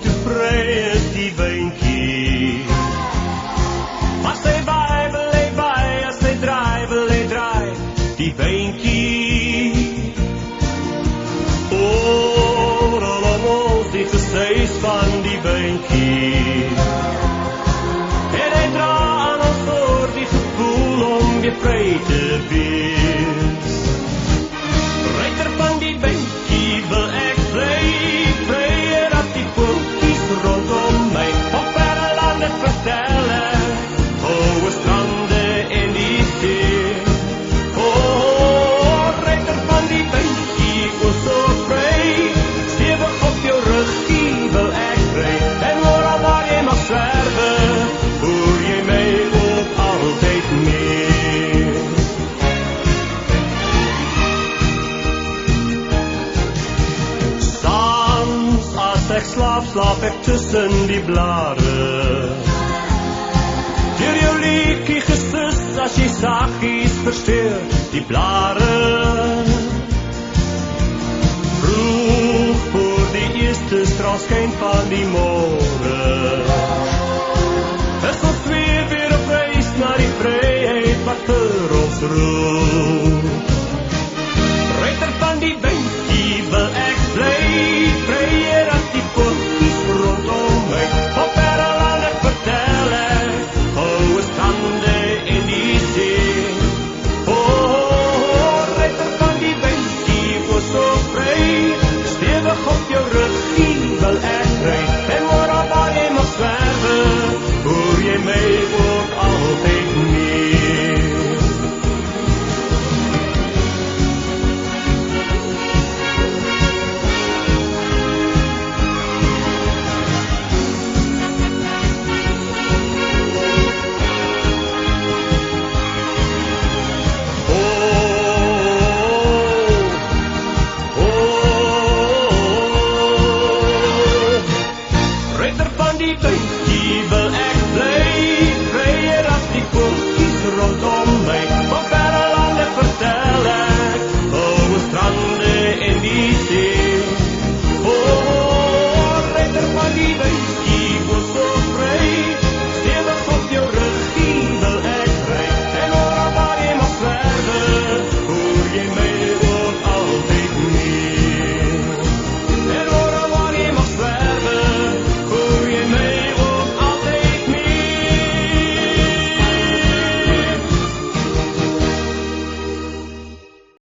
weet hoe vry is die wynkie. As hy waai, wil hy waai, as hy draai, wil hy draai, die wynkie. Oral om ons die gesuis van die wynkie. En hy dra aan ons voor die gevoel om weer vry te wees. Ruiter van die wynkie wil ek vry dat die voeltjies rondom my op verre lande vertel ek, ouwe strande en die see. Ruiter van die wynkie, o so vry, stewig op jou ruggie wil ek vry, en oral waar jy mag swerwe, hoor jy my ook altyd mee. Soms as ek slaap ek tussen die blare. Deur jou liedjie gesus as jy saggies versteur die blare. Vroeg voor die eerste straalskyn van die môre.